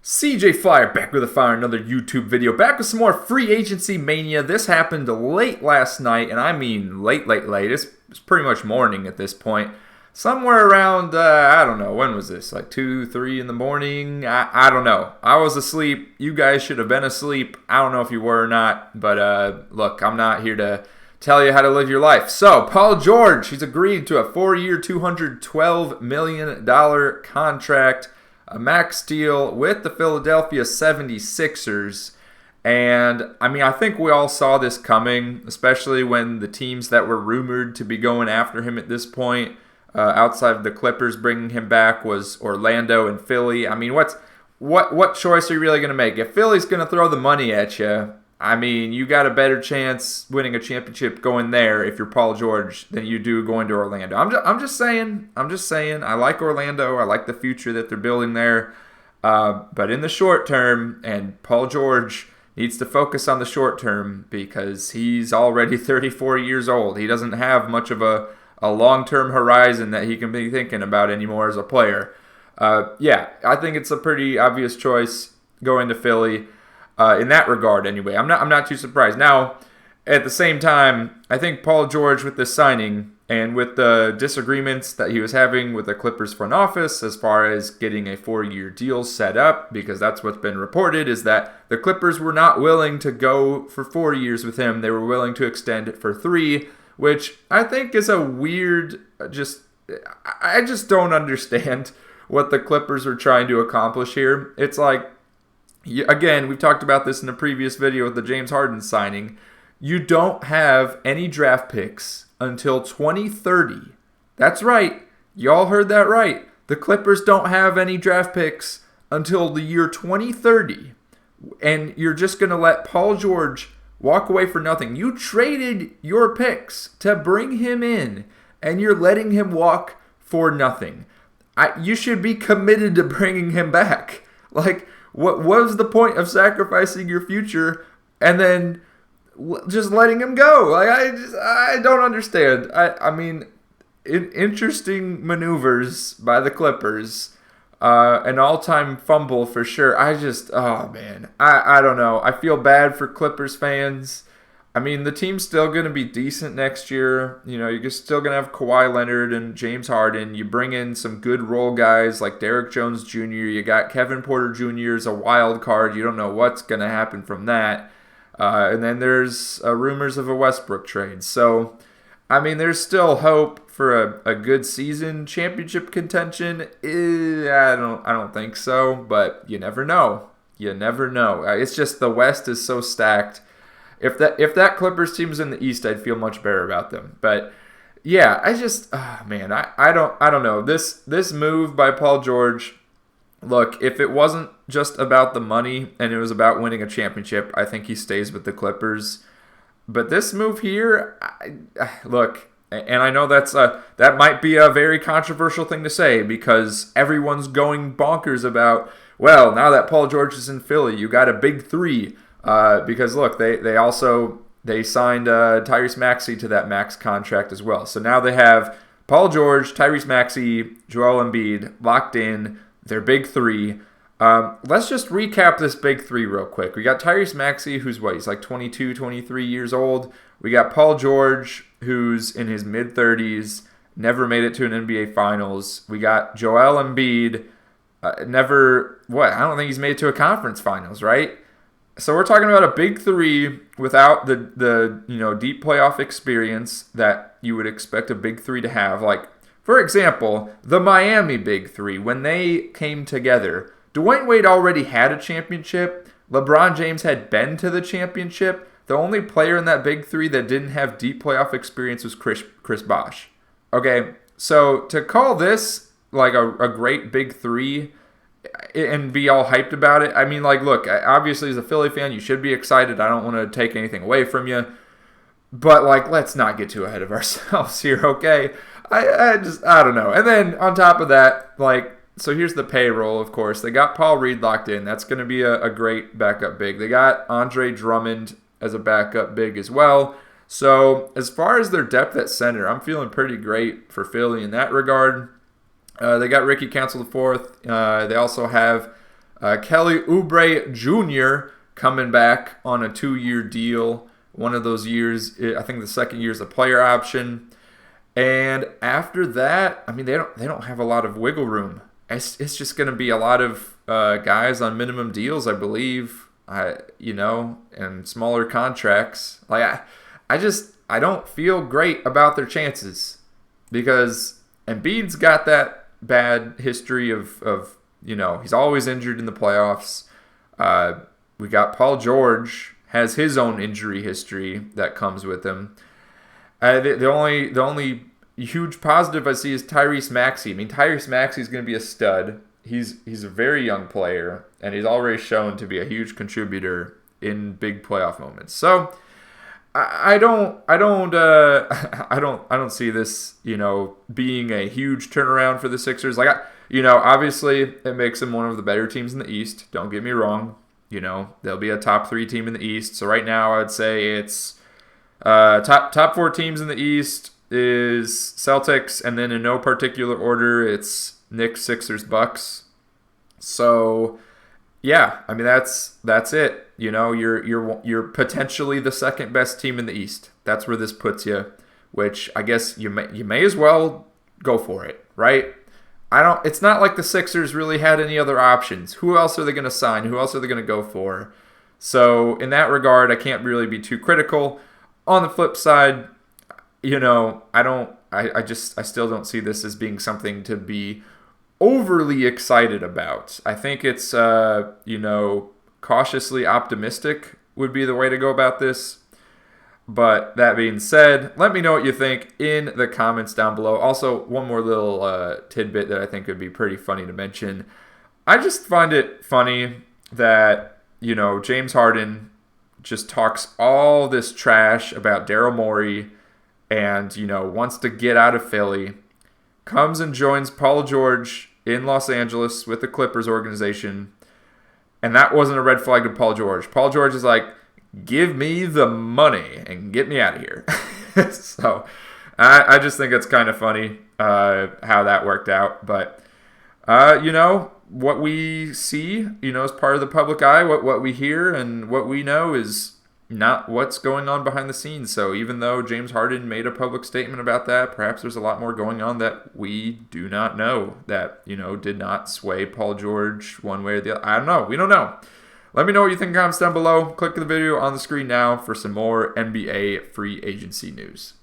CJ Flyer back with another YouTube video. Back with some more free agency mania. This happened late last night, and I mean late. It's pretty much morning at this point. Somewhere around, I don't know, when was this? Like 2, 3 in the morning? I don't know. I was asleep. You guys should have been asleep. I don't know if you were or not, but look, I'm not here to tell you how to live your life. So, Paul George, he's agreed to a 4-year, $212 million contract, a max deal with the Philadelphia 76ers. And, I mean, I think we all saw this coming, especially when the teams that were rumored to be going after him at this point, outside of the Clippers bringing him back, was Orlando and Philly. I mean, what choice are you really going to make? If Philly's going to throw the money at you, I mean, you got a better chance winning a championship going there if you're Paul George than you do going to Orlando. I'm just saying. I like Orlando. I like the future that they're building there. But in the short term, and Paul George needs to focus on the short term because he's already 34 years old. He doesn't have much of a long-term horizon that he can be thinking about anymore as a player. I think it's a pretty obvious choice going to Philly. In that regard, anyway, I'm not too surprised. Now, at the same time, I think Paul George, with this signing and with the disagreements that he was having with the Clippers front office as far as getting a 4-year deal set up, because that's what's been reported, is that the Clippers were not willing to go for 4 years with him. They were willing to extend it for 3, which I think is a weird. I just don't understand what the Clippers are trying to accomplish here. It's like, again, we've talked about this in a previous video with the James Harden signing. You don't have any draft picks until 2030. That's right. Y'all heard that right. The Clippers don't have any draft picks until the year 2030. And you're just going to let Paul George walk away for nothing. You traded your picks to bring him in, and you're letting him walk for nothing. You should be committed to bringing him back. Like, what was the point of sacrificing your future and then just letting him go? Like, I don't understand. I mean, interesting maneuvers by the Clippers. An all-time fumble for sure. I don't know. I feel bad for Clippers fans. I mean, the team's still going to be decent next year. You know, you're still going to have Kawhi Leonard and James Harden. You bring in some good role guys like Derrick Jones Jr. You got Kevin Porter Jr. as a wild card. You don't know what's going to happen from that. And then there's rumors of a Westbrook trade. So, I mean, there's still hope for a good season. Championship contention, I don't think so. But you never know. It's just the West is so stacked. If that Clippers team's in the East, I'd feel much better about them. But yeah, I don't know. This move by Paul George, look, if it wasn't just about the money and it was about winning a championship, I think he stays with the Clippers. But this move here, look, and I know that might be a very controversial thing to say because everyone's going bonkers about, well, now that Paul George is in Philly, you got a big 3. Because look, they signed Tyrese Maxey to that max contract as well. So now they have Paul George, Tyrese Maxey, Joel Embiid locked in. Their big 3. Let's just recap this big 3 real quick. We got Tyrese Maxey, who's he's like 22, 23 years old. We got Paul George, who's in his mid-30s, never made it to an NBA Finals. We got Joel Embiid, I don't think he's made it to a conference finals, right? So we're talking about a big 3 without the deep playoff experience that you would expect a big 3 to have. Like, for example, the Miami big 3, when they came together, Dwayne Wade already had a championship. LeBron James had been to the championship. The only player in that big 3 that didn't have deep playoff experience was Chris Bosh. Okay, so to call this like a great big 3 and be all hyped about it. I mean, like, look, obviously as a Philly fan, you should be excited. I don't want to take anything away from you. But, like, let's not get too ahead of ourselves here, okay? I don't know. And then on top of that, like, so here's the payroll, of course. They got Paul Reed locked in. That's going to be a great backup big. They got Andre Drummond as a backup big as well. So as far as their depth at center, I'm feeling pretty great for Philly in that regard. They got Ricky Council IV. They also have Kelly Oubre Jr. coming back on a 2-year deal. One of those years, I think the second year is a player option. And after that, I mean, they don't have a lot of wiggle room. It's just going to be a lot of guys on minimum deals, I believe. And smaller contracts. Like I don't feel great about their chances because Embiid's got that bad history of he's always injured in the playoffs. We got Paul George has his own injury history that comes with him. The only huge positive I see is Tyrese Maxey. I mean, Tyrese Maxey is going to be a stud. He's a very young player, and he's already shown to be a huge contributor in big playoff moments. So I don't see this being a huge turnaround for the Sixers. Like obviously it makes them one of the better teams in the East. Don't get me wrong. They'll be a top 3 team in the East. So right now I'd say it's top 4 teams in the East is Celtics, and then in no particular order it's Knicks, Sixers, Bucks. So yeah, I mean that's it. You're potentially the second best team in the East. That's where this puts you, which I guess you may as well go for it, right? It's not like the Sixers really had any other options. Who else are they going to sign? Who else are they going to go for? So in that regard, I can't really be too critical. On the flip side, I still don't see this as being something to be overly excited about. I think it's cautiously optimistic would be the way to go about this. But that being said, let me know what you think in the comments down below. Also, one more little tidbit that I think would be pretty funny to mention. I just find it funny that, James Harden just talks all this trash about Daryl Morey and, wants to get out of Philly, comes and joins Paul George in Los Angeles with the Clippers organization, and that wasn't a red flag to Paul George. Paul George is like, give me the money and get me out of here. So I just think it's kind of funny how that worked out. But, what we see, as part of the public eye, what we hear and what we know is not what's going on behind the scenes. So even though James Harden made a public statement about that, perhaps there's a lot more going on that we do not know that, did not sway Paul George one way or the other. I don't know. We don't know. Let me know what you think in the comments down below. Click the video on the screen now for some more NBA free agency news.